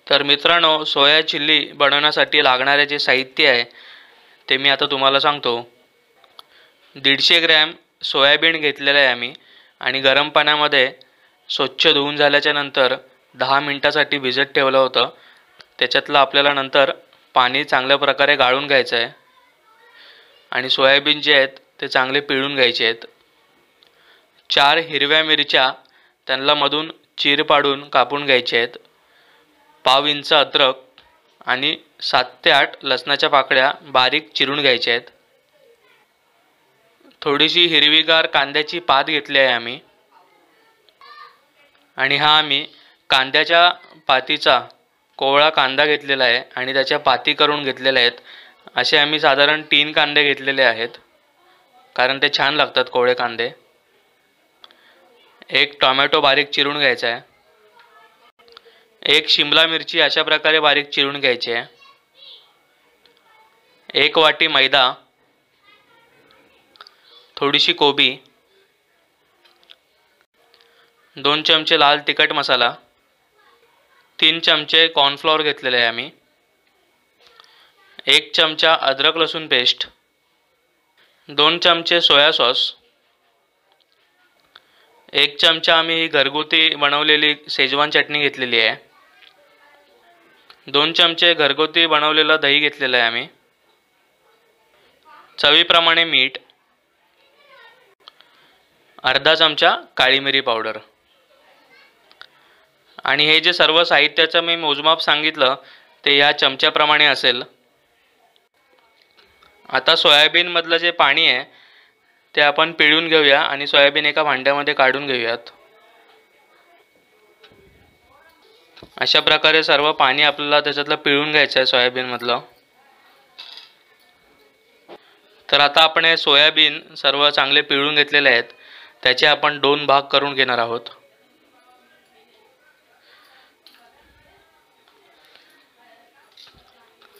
तर मित्रांनो, सोया चिल्ली बनवण्यासाठी लागणारे जे साहित्य आहे ते मी आता तुम्हाला सांगतो। 150 ग्रॅम सोयाबीन घेतलेले आहे आम्ही आणि गरम पाण्यामध्ये स्वच्छ धुवून झाल्याच्या नंतर 10 मिनिटांसाठी भिजत ठेवलं होतं। त्याच्यातलं आपल्याला नंतर पाणी चांगल्या प्रकारे गाळून घ्यायचं आहे आणि सोयाबीन जे आहेत ते चांगले पिळून घ्यायचे आहेत। 4 हिरव्या मिरच्या त्यांना मधून चीर पाडून कापून घ्यायचे आहेत। पाव इंच अद्रक आणि 7 ते 8 लसणाच्या पाकळ्या बारीक चिरून घ्यायच्या आहेत। थोडीशी हिरवीगार कांद्याची पात घेतली आहे आम्ही आणि हा आम्ही कांद्याच्या पातीचा कोवळा कांदा घेतलेला आहे आणि त्याच्या पाती करून घेतलेल्या आहेत। असे आम्ही साधारण 3 कांदे घेतलेले आहेत कारण ते छान लागतात कोवळे कांदे। 1 टोमॅटो बारीक चिरून घ्यायचा आहे। 1 शिमला मिरची अशा प्रकारे बारीक चिरून घ्यायची आहे। 1 वाटी मैदा, थोडीशी कोबी, 2 चमचे लाल तिखट मसाला, 3 चमचे कॉर्नफ्लॉवर घेतलेले आहे आम्ही, 1 चमचा अद्रक लसूण पेस्ट, 2 चमचे सोया सॉस, 1 चमचा आम्ही ही घरगुती बनवलेली शेजवान चटणी घेतलेली आहे, 2 चमचे घरगुती बनवलेलं दही घेतलेलं आहे आम्ही, चवीप्रमाणे मीठ, अर्धा चमचा काळी मिरी पावडर आणि हे जे सर्व साहित्याचं मी मोजमाप सांगितलं ते या चमच्याप्रमाणे असेल। आता सोयाबीन मधलं जे पाणी आहे ते आपण पिळून घेऊया आणि सोयाबीन एका भांड्यामध्ये काढून घेऊयात। अशा प्रकारे सर्व पाणी आपल्याला त्याच्यातलं पिळून घ्यायचं आहे सोयाबीन मधलं। तर आता आपण हे सोयाबीन सर्व चांगले पिळून घेतलेले आहेत, त्याचे आपण 2 भाग करून घेणार आहोत।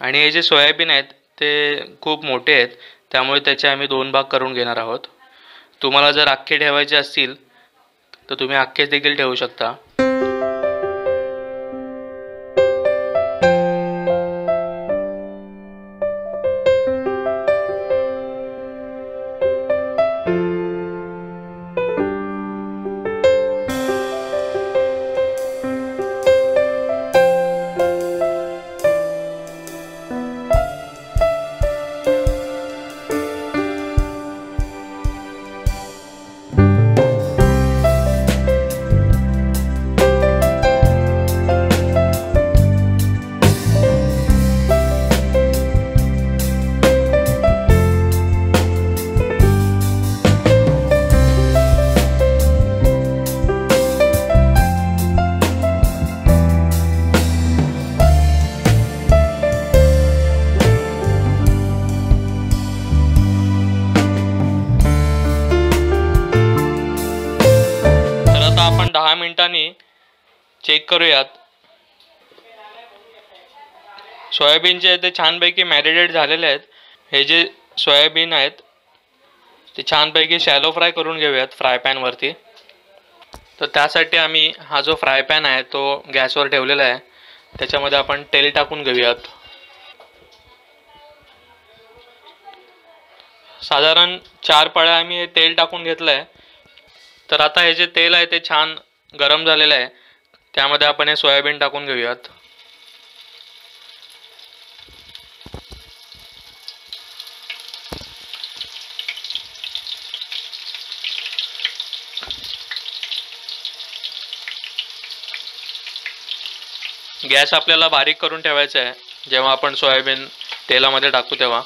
आणि हे जे सोयाबीन आहेत ते खूप मोठे आहेत त्यामुळे त्याचे आम्ही 2 भाग करून घेणार आहोत। तुम्हाला जर अख्खे ठेवायचे असतील तर तुम्ही अख्खेच देखील ठेवू शकता। आपण 10 मिनिटांनी चेक करूयात। सोयाबीन जे ते छानपैकी मॅरिनेट झालेले आहेत। हे जे सोयाबीन आहेत ते छानपैकी शॅलो फ्राय करून घेऊयात फ्राय पॅन वरती। तर त्यासाठी आम्ही हा जो फ्राय पॅन आहे तो गॅसवर ठेवलेला आहे, त्याच्यामध्ये आपण तेल टाकून घेऊयात। साधारण 4 पळ्या आम्ही हे तेल टाकून घेतलंय। तर आता हे जे तेल आहे ते छान गरम झालेलं आहे, त्यामध्ये आपण हे सोयाबीन टाकून घेऊयात। गॅस आपल्याला बारीक करून ठेवायचा आहे जेव्हा आपण सोयाबीन तेलामध्ये टाकू तेव्हा।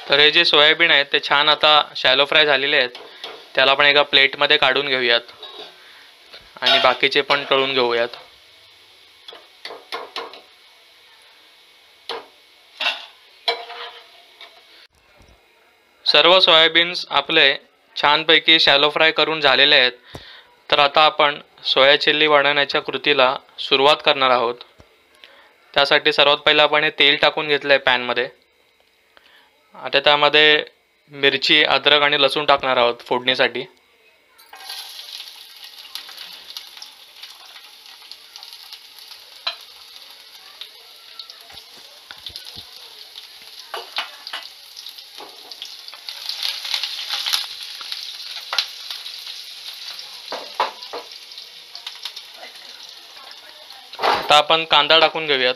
तर हे जे सोयाबीन आहेत ते छान आता शॅलो फ्राय झालेले आहेत, त्याला आपण एका प्लेटमध्ये काढून घेऊयात आणि बाकीचे पण तळून घेऊयात। सर्व सोयाबीन्स आपले छानपैकी शॅलो फ्राय करून झालेले आहेत। तर आता आपण सोया चिल्ली बनवण्याच्या कृतीला सुरुवात करणार आहोत। त्यासाठी सर्वात पहिला आपण हे तेल टाकून घेतलं आहे पॅनमध्ये। आता त्यामध्ये मिरची, अद्रक आणि लसूण टाकणार आहोत फोडणीसाठी. आता आपण कांदा टाकून घेऊयात.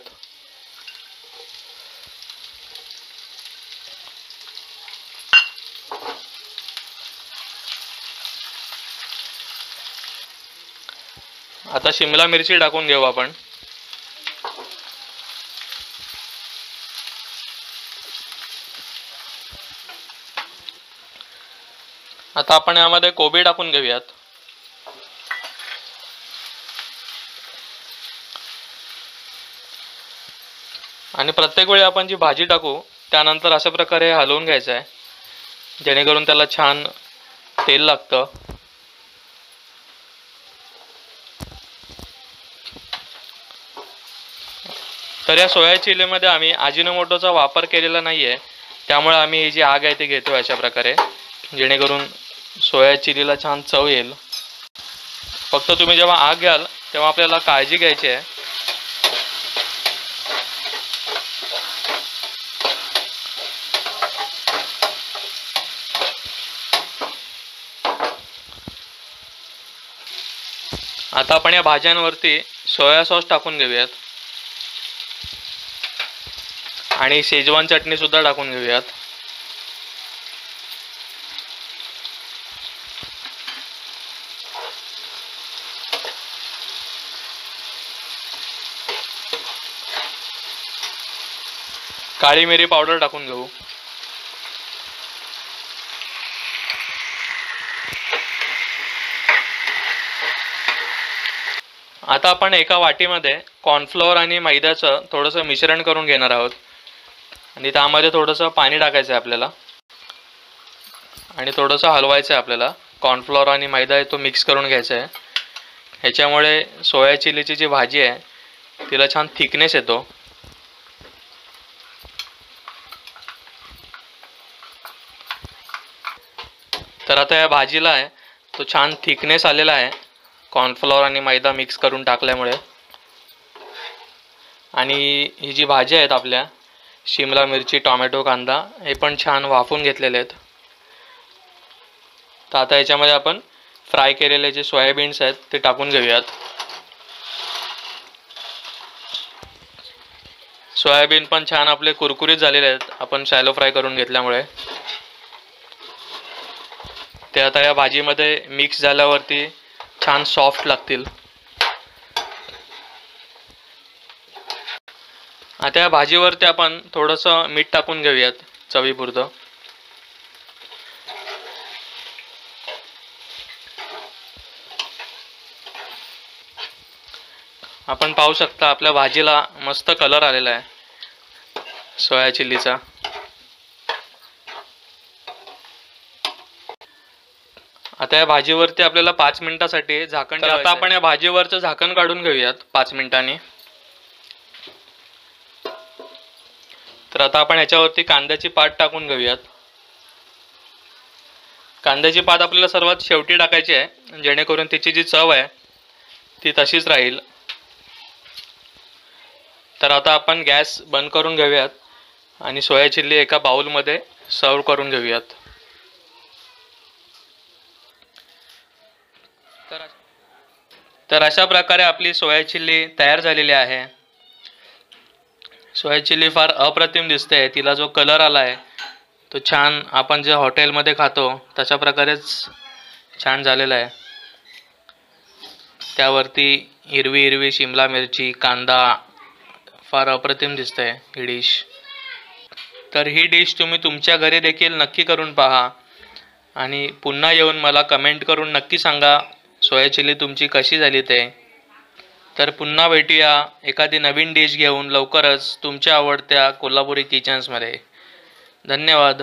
आता शिमला मिरची टाकून घेऊ आपण. आता आपण यामध्ये कोबी टाकून घेऊयात. आणि प्रत्येक वेळी आपण जी भाजी टाकू त्यानंतर अशा प्रकारे हलवून घ्यायचं आहे, जेणेकरून त्याला छान तेल लागतं. तर या सोया चिलीमध्ये आम्ही अजिनोमोटोचा वापर केलेला नाही आहे, त्यामुळे आम्ही ही जी आग आहे ती घेतो अशा प्रकारे, जेणेकरून सोया चिलीला छान चव येईल. फक्त तुम्ही जेव्हा आग घ्याल तेव्हा आपल्याला काळजी घ्यायची आहे. आता आपण या भाज्यांवरती सोया सॉस टाकून घेऊयात आणि शेजवान चटणी सुद्धा टाकून घेऊयात. काळी मिरी पावडर टाकून घेऊ. आता आपण एका वाटीमध्ये कॉर्नफ्लोअर आणि मैद्याचं थोडंसं मिश्रण करून घेणार आहोत आणि त्यामध्ये थोडंसं पाणी टाकायचं आहे आपल्याला आणि थोडंसं हलवायचं आहे आपल्याला. कॉर्नफ्लोअर आणि मैदा आहे तो मिक्स करून घ्यायचा आहे. ह्याच्यामुळे सोया चिलीची जी भाजी आहे तिला छान थिकनेस येतो. तर आता या भाजीला आहे तो छान थिकनेस आलेला आहे कॉर्नफ्लोअर आणि मैदा मिक्स करून टाकल्यामुळे. आणि ही जी भाजी आहेत आपल्या शिमला मिरची, टोमॅटो, कांदा हे पण छान वाफून घेतलेले आहेत. तर आता याच्यामध्ये आपण फ्राय केलेले जे सोयाबीन्स आहेत ते टाकून घेऊयात. सोयाबीन पण छान आपले कुरकुरीत झालेले आहेत आपण शॅलो फ्राय करून घेतल्यामुळे. ते आता या भाजीमध्ये मिक्स झाल्यावरती छान सॉफ्ट लागतील. आता या भाजीवरती आपण थोडंसं मीठ टाकून घेऊयात चवीपुरतं. आपण पाहू शकता आपल्या भाजीला मस्त कलर आलेला आहे सोया चिल्लीचा. आता या भाजीवरती आपल्याला 5 मिनिटासाठी झाकण ठेवायचं. आता आपण या भाजीवरचं झाकण काढून घेऊयात 5 मिनिटांनी. तर आता आपण याच्यावरती कांद्याची पात टाकून घेऊयात. कांद्याची पात आपल्याला सर्वात शेवटी टाकायची आहे, जेणेकरून तिची जी चव आहे ती तशीच राहील. तर आता आपण गॅस बंद करून घेऊयात आणि सोया चिल्ली एका बाउलमध्ये सर्व करून घेऊयात. तर अशा प्रकारे आपली सोया चिल्ली तयार झालेली आहे. सोया चिल्ली फार अप्रतिम दिसते. तिला जो कलर आला आहे तो छान आपण जे हॉटेलमध्ये खातो तशा प्रकारेच छान झालेला आहे. त्यावरती हिरवी हिरवी शिमला मिरची, कांदा, फार अप्रतिम दिसते ही डिश. तर ही डिश तुम्ही तुमच्या घरी देखील नक्की करून पहा आणि पुन्हा येऊन मला कमेंट करून नक्की सांगा सोया चिल्ली तुमची कशी झाली ते. तर पुन्हा भेटूया एखादी नवीन डिश घेऊन लवकरच तुमच्या आवडत्या कोल्हापुरी किचन्समध्ये. धन्यवाद.